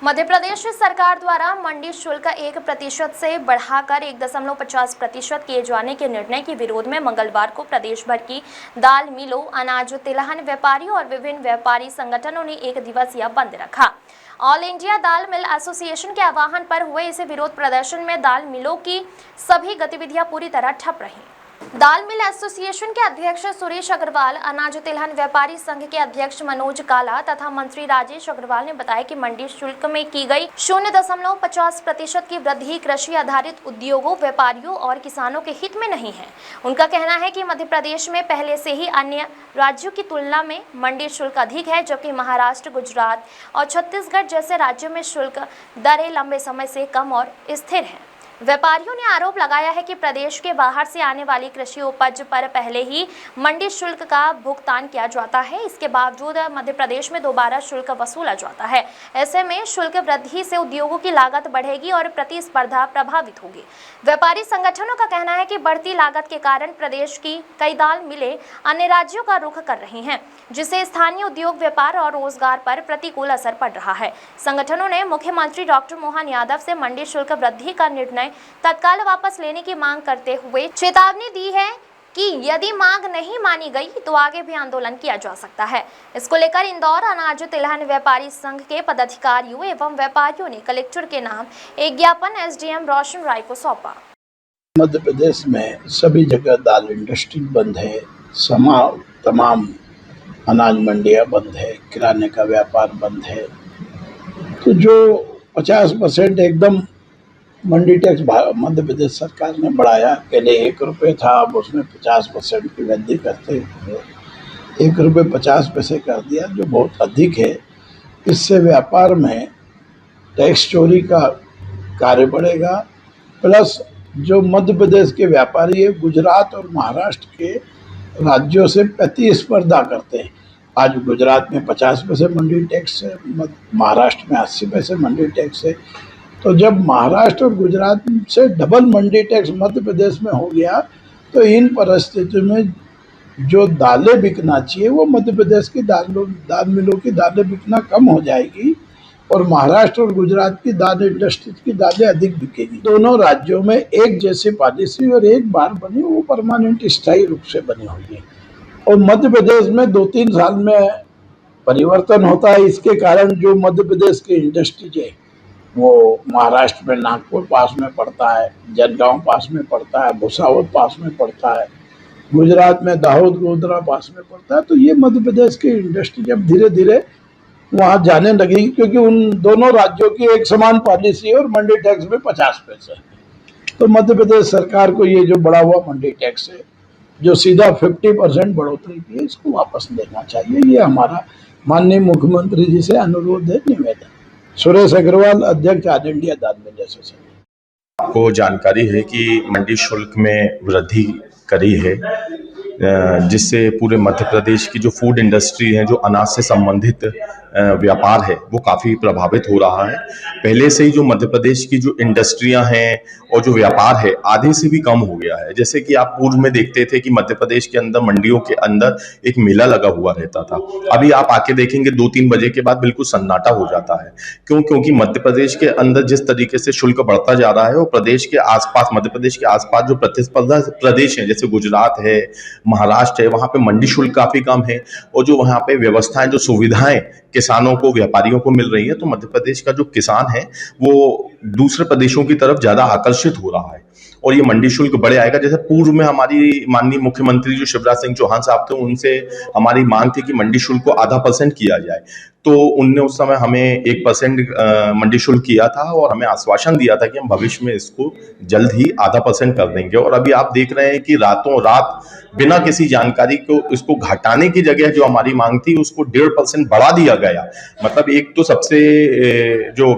मध्य प्रदेश सरकार द्वारा मंडी शुल्क 1% से बढ़ाकर 1.50% किए जाने के निर्णय के विरोध में मंगलवार को प्रदेश भर की दाल मिलों, अनाज तिलहन व्यापारियों और विभिन्न व्यापारी संगठनों ने एक दिवसीय बंद रखा। ऑल इंडिया दाल मिल एसोसिएशन के आह्वान पर हुए इस विरोध प्रदर्शन में दाल मिलों की सभी गतिविधियां पूरी तरह ठप रहीं। दाल मिल एसोसिएशन के अध्यक्ष सुरेश अग्रवाल, अनाज तिलहन व्यापारी संघ के अध्यक्ष मनोज काला तथा मंत्री राजेश अग्रवाल ने बताया कि मंडी शुल्क में की गई 0.50% की वृद्धि कृषि आधारित उद्योगों, व्यापारियों और किसानों के हित में नहीं है। उनका कहना है कि मध्य प्रदेश में पहले से ही अन्य राज्यों की तुलना में मंडी शुल्क अधिक है, जबकि महाराष्ट्र, गुजरात और छत्तीसगढ़ जैसे राज्यों में शुल्क दरें लंबे समय से कम और स्थिर है। व्यापारियों ने आरोप लगाया है कि प्रदेश के बाहर से आने वाली कृषि उपज पर पहले ही मंडी शुल्क का भुगतान किया जाता है। इसके बावजूद मध्य प्रदेश में दोबारा शुल्क वसूला जाता है। ऐसे में शुल्क वृद्धि से उद्योगों की लागत बढ़ेगी और प्रतिस्पर्धा प्रभावित होगी। व्यापारी संगठनों का कहना है कि बढ़ती लागत के कारण प्रदेश की कई दाल मिलें अन्य राज्यों का रुख कर रही हैं, जिससे स्थानीय उद्योग, व्यापार और रोजगार पर प्रतिकूल असर पड़ रहा है। संगठनों ने मुख्यमंत्री डॉक्टर मोहन यादव से मंडी शुल्क वृद्धि का निर्णय तत्काल वापस लेने की मांग करते हुए चेतावनी दी है कि यदि मांग नहीं मानी गई तो आगे भी आंदोलन किया जा सकता है। इसको लेकर इंदौर अनाज तिलहन व्यापारी संघ के पदाधिकारियों एवं व्यापारियों ने कलेक्टर के नाम एक ज्ञापन एसडीएम रोशन राय को सौंपा। मध्य प्रदेश में सभी जगह दाल इंडस्ट्री बंद है, तमाम अनाज मंडियां बंद है, किराने का व्यापार बंद है। तो जो 50% एकदम मंडी टैक्स मध्य प्रदेश सरकार ने बढ़ाया, पहले 1 रुपये था, अब उसमें 50% की वृद्धि करते हुए 1 रुपये 50 पैसे कर दिया, जो बहुत अधिक है। इससे व्यापार में टैक्स चोरी का कार्य बढ़ेगा। प्लस जो मध्य प्रदेश के व्यापारी है, गुजरात और महाराष्ट्र के राज्यों से प्रतिस्पर्धा करते हैं। आज गुजरात में 50 पैसे मंडी टैक्स है, महाराष्ट्र में 80 पैसे मंडी टैक्स है। तो जब महाराष्ट्र और गुजरात से डबल मंडी टैक्स मध्य प्रदेश में हो गया, तो इन परिस्थितियों में जो दालें बिकना चाहिए वो मध्य प्रदेश की दाल मिलों की दालें बिकना कम हो जाएगी और महाराष्ट्र और गुजरात की दाल इंडस्ट्री की दालें अधिक बिकेगी। दोनों राज्यों में एक जैसी पॉलिसी और एक बार बनी, वो परमानेंट स्थायी रूप से बनी हुई है। और मध्य प्रदेश में 2-3 साल में परिवर्तन होता है। इसके कारण जो मध्य प्रदेश की इंडस्ट्रीज है वो महाराष्ट्र में नागपुर पास में पड़ता है, जलगांव पास में पड़ता है, भुसावल पास में पड़ता है, गुजरात में दाहोद, गोधरा पास में पड़ता है। तो ये मध्य प्रदेश की इंडस्ट्री जब धीरे धीरे वहाँ जाने लगेगी, क्योंकि उन दोनों राज्यों की एक समान पॉलिसी है और मंडी टैक्स में 50 पैसे है। तो मध्य प्रदेश सरकार को ये जो बढ़ा हुआ मंडी टैक्स है, जो सीधा 50% बढ़ोतरी की है, इसको वापस लेना चाहिए। ये हमारा माननीय मुख्यमंत्री जी से अनुरोध है, निवेदन। सुरेश अग्रवाल, अध्यक्ष ऑल इंडिया दाल मिल एसोसिएशन। को जानकारी है कि मंडी शुल्क में वृद्धि करी है, जिससे पूरे मध्य प्रदेश की जो फूड इंडस्ट्री है, जो अनाज से संबंधित व्यापार है, वो काफ़ी प्रभावित हो रहा है। पहले से ही जो मध्य प्रदेश की जो इंडस्ट्रियां हैं और जो व्यापार है, आधे से भी कम हो गया है। जैसे कि आप पूर्व में देखते थे कि मध्य प्रदेश के अंदर मंडियों के अंदर एक मेला लगा हुआ रहता था। अभी आप आके देखेंगे 2-3 बजे के बाद बिल्कुल सन्नाटा हो जाता है। क्योंकि मध्य प्रदेश के अंदर जिस तरीके से शुल्क बढ़ता जा रहा है, और प्रदेश के आसपास, मध्य प्रदेश के आसपास जो प्रतिस्पर्धा प्रदेश है, जैसे गुजरात है, महाराष्ट्र है, वहां पे मंडी शुल्क काफी कम है और जो वहां पे व्यवस्थाएं, जो सुविधाएं किसानों को, व्यापारियों को मिल रही है, तो मध्य प्रदेश का जो किसान है वो दूसरे प्रदेशों की तरफ ज्यादा आकर्षित हो रहा है और ये मंडी शुल्क बढ़े आएगा। जैसे पूर्व में हमारी माननीय मुख्यमंत्री जो शिवराज सिंह चौहान साहब थे, उनसे हमारी मांग थी कि मंडी शुल्क को 0.5% किया जाए, तो उनने उस समय हमें 1% मंडी शुल्क किया था और हमें आश्वासन दिया था कि हम भविष्य में इसको जल्द ही 0.5% कर देंगे। और अभी आप देख रहे हैं कि रातों रात बिना किसी जानकारी को इसको घटाने की जगह जो हमारी मांग थी उसको 1.5% बढ़ा दिया गया। मतलब एक तो सबसे जो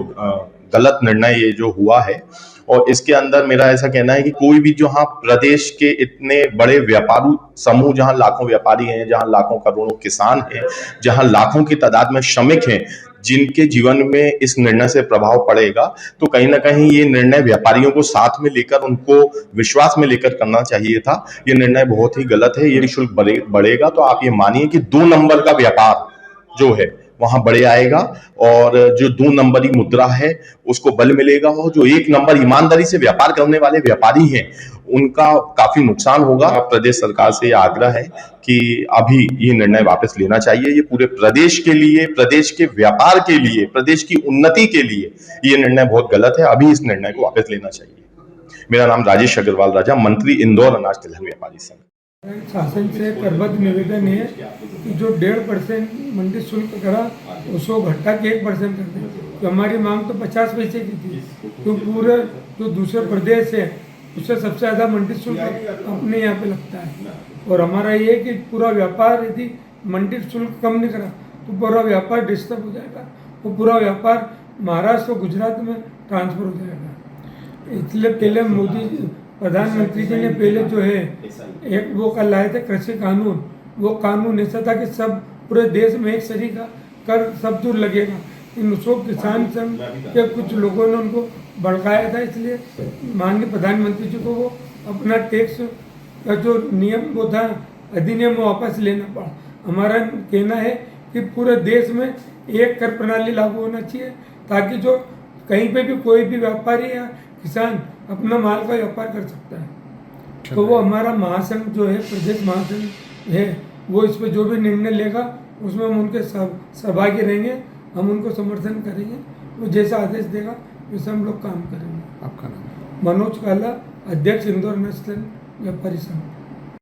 गलत निर्णय ये जो हुआ है, और इसके अंदर मेरा ऐसा कहना है कि कोई भी जहां प्रदेश के इतने बड़े व्यापारी समूह, जहां लाखों व्यापारी हैं, जहां लाखों करोड़ों किसान हैं, जहां लाखों की तादाद में श्रमिक हैं, जिनके जीवन में इस निर्णय से प्रभाव पड़ेगा, तो कहीं ना कहीं ये निर्णय व्यापारियों को साथ में लेकर, उनको विश्वास में लेकर करना चाहिए था। ये निर्णय बहुत ही गलत है। ये शुल्क बढ़ेगा तो आप ये मानिए कि 2 नंबर का व्यापार जो है वहां बड़े आएगा और जो 2 नंबरी मुद्रा है उसको बल मिलेगा और जो 1 नंबर ईमानदारी से व्यापार करने वाले व्यापारी हैं उनका काफी नुकसान होगा। प्रदेश सरकार से यह आग्रह है कि अभी ये निर्णय वापस लेना चाहिए। ये पूरे प्रदेश के लिए, प्रदेश के व्यापार के लिए, प्रदेश की उन्नति के लिए ये निर्णय बहुत गलत है। अभी इस निर्णय को वापस लेना चाहिए। मेरा नाम राजेश अग्रवाल राजा, मंत्री इंदौर अनाज तिलहन व्यापारी संघ। शासन से करबद्ध निवेदन है कि जो 1.5% मंडी शुल्क करा उसको घटा के 1% कर दे। तो हमारी मांग तो 50 पैसे की थी, तो पूरे जो दूसरे प्रदेश है उससे सबसे ज़्यादा मंडी शुल्क अपने यहाँ पे लगता है। और हमारा ये है कि पूरा व्यापार यदि मंडी शुल्क कम नहीं करा तो पूरा व्यापार डिस्टर्ब हो जाएगा, वो पूरा व्यापार महाराष्ट्र और गुजरात में ट्रांसफर हो जाएगा। इसलिए पहले मोदी प्रधानमंत्री जी ने पहले जो है एक वो कर लाए थे कृषि कानून। वो कानून ऐसा था कि सब पूरे देश में एक सरी का कर सब दूर लगेगा। इन उसको किसान संघ के कुछ लोगों ने उनको भड़काया था, इसलिए माननीय प्रधानमंत्री जी को वो अपना टैक्स का जो नियम वो था अधिनियम वो वापस लेना पड़ा। हमारा कहना है कि पूरे देश में एक कर प्रणाली लागू होना चाहिए ताकि जो कहीं पे भी कोई भी व्यापारी या किसान अपना माल का व्यापार कर सकता है। तो वो हमारा महासंघ जो है, प्रदेश महासंघ है, वो इस पर जो भी निर्णय लेगा उसमें हम उनके सहभागी रहेंगे, हम उनको समर्थन करेंगे। वो जैसा आदेश देगा वैसे हम लोग काम करेंगे। आपका नाम? मनोज काला, अध्यक्ष इंदौर अनाज तिलहन व्यापारी संघ।